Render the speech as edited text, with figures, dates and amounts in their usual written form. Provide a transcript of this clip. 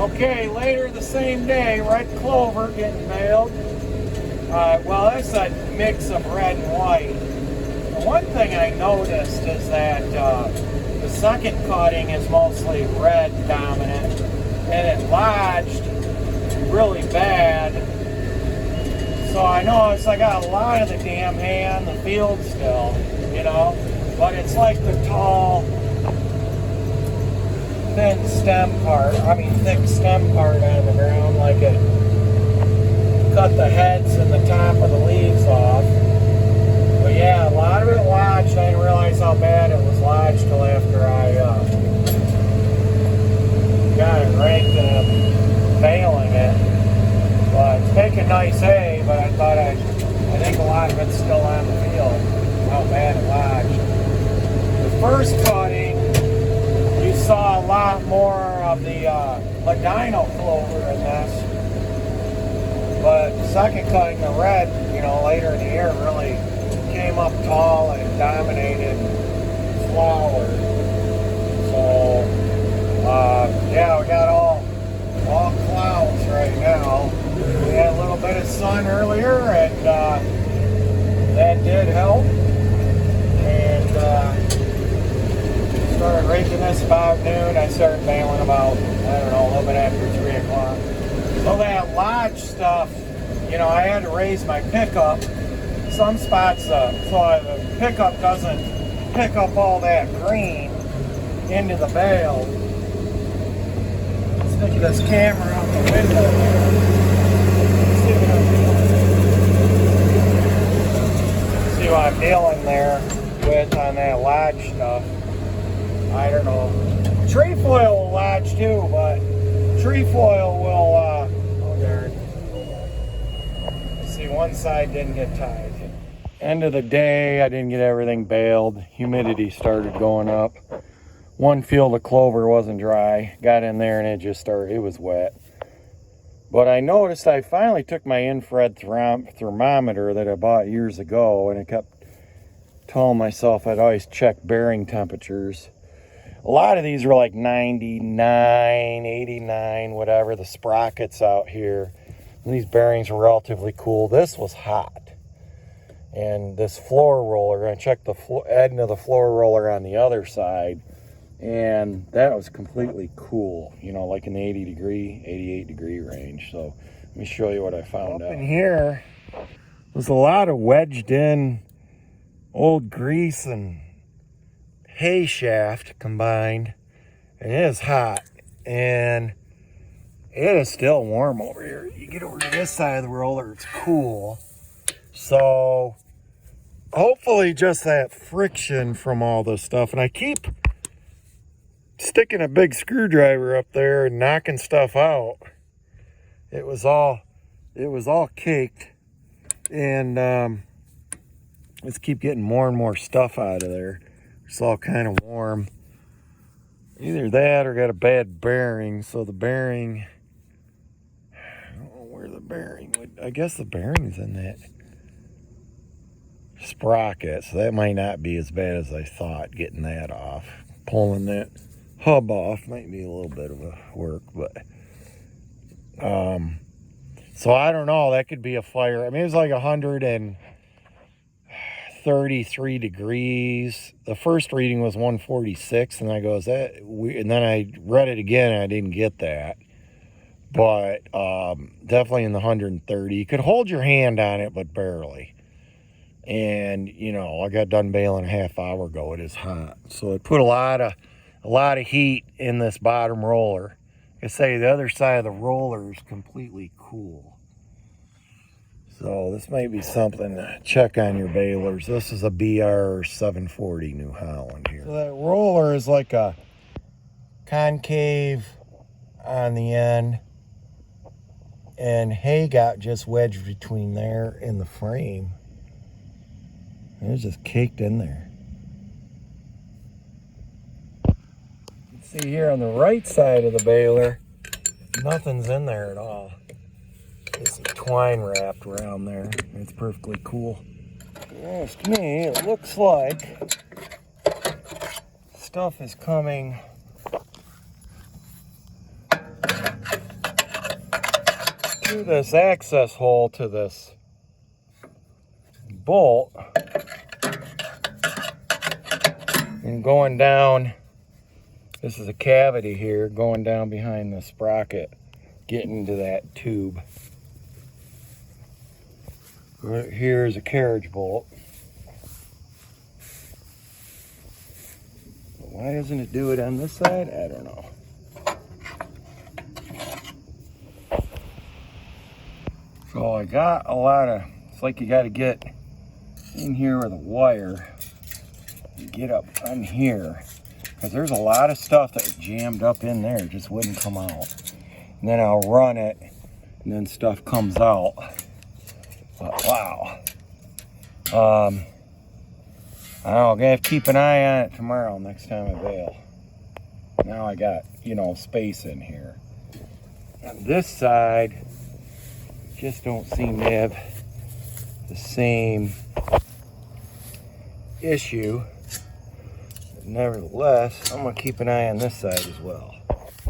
Okay, later the same day, red clover getting baled. Well, that's a mix of red and white. The one thing I noticed is that the second cutting is mostly red dominant, and it lodged really bad. So I noticed I got a lot of the damn hay on the field still, you know, but it's like the tall, thin stem part, thick stem part on the ground, like it cut the heads and the top of the leaves off. But yeah, a lot of it lodged. I didn't realize how bad it was lodged till after I got it raked and I'm baling it. But it's making nice hay, but I think a lot of it's still on the field, how bad it lodged. The first cutting, you saw a lot more of the Ladino clover in this. But the second cutting, the red, later in the year really came up tall and dominated flower. So, yeah, we got all clouds right now. We had a little bit of sun earlier, and that did help. And started raking this about noon. I started baling about, a little bit after 3 o'clock. So that lodge stuff, I had to raise my pickup. Some spots, so the pickup doesn't pick up all that green into the bale. Stick this camera out the window here. See what I'm dealing there with on that lodge stuff. I don't know. Trefoil will lodge too, but trefoil will, oh darn. See, one side didn't get tied. End of the day, I didn't get everything baled. Humidity started going up. One field of clover wasn't dry. Got in there and it was wet. But I noticed I finally took my infrared thermometer that I bought years ago, and I kept telling myself I'd always check bearing temperatures. A lot of these were like 99, 89, whatever, the sprockets out here. And these bearings were relatively cool. This was hot. And this floor roller, I checked the end of the floor roller on the other side, and that was completely cool, like in the 88 degree range. So let me show you what I found out. Up in here was a lot of wedged in old grease and hay shaft combined, and it is hot, and it is still warm over here. You get over to this side of the roller, it's cool. So hopefully just that friction from all this stuff, and I keep sticking a big screwdriver up there and knocking stuff out. It was all caked, and let's keep getting more and more stuff out of there. It's all kind of warm. Either that or got a bad bearing. So the bearing, I don't know where the bearing would. I guess the bearing's in that sprocket, so that might not be as bad as I thought. Getting that off, pulling that hub off might be a little bit of a work, but so I don't know. That could be a fire. It was like 133 degrees. The first reading was 146, and I go, is that weird? And then I read it again, and I didn't get that. But definitely in the 130. You could hold your hand on it, but barely. And I got done baling a half hour ago. It is hot, so it put a lot of heat in this bottom roller. Like I say, the other side of the roller is completely cool. So this might be something to check on your balers. This is a BR 740 New Holland here. So that roller is like a concave on the end, and hay got just wedged between there and the frame. It was just caked in there. You can see here on the right side of the baler, nothing's in there at all. There's some twine wrapped around there. It's perfectly cool. Ask me, it looks like stuff is coming through this access hole to this bolt and going down. This is a cavity here going down behind the sprocket, getting into that tube. Right here is a carriage bolt. Why doesn't it do it on this side? I don't know. So I got a lot of, it's like you got to get in here with a wire and get up on here, because there's a lot of stuff that was jammed up in there, it just wouldn't come out. And then I'll run it and then stuff comes out. But wow. I don't know, I'm gonna have to keep an eye on it tomorrow next time I bail. Now I got, you know, space in here. On this side, just don't seem to have the same issue. But nevertheless, I'm gonna keep an eye on this side as well.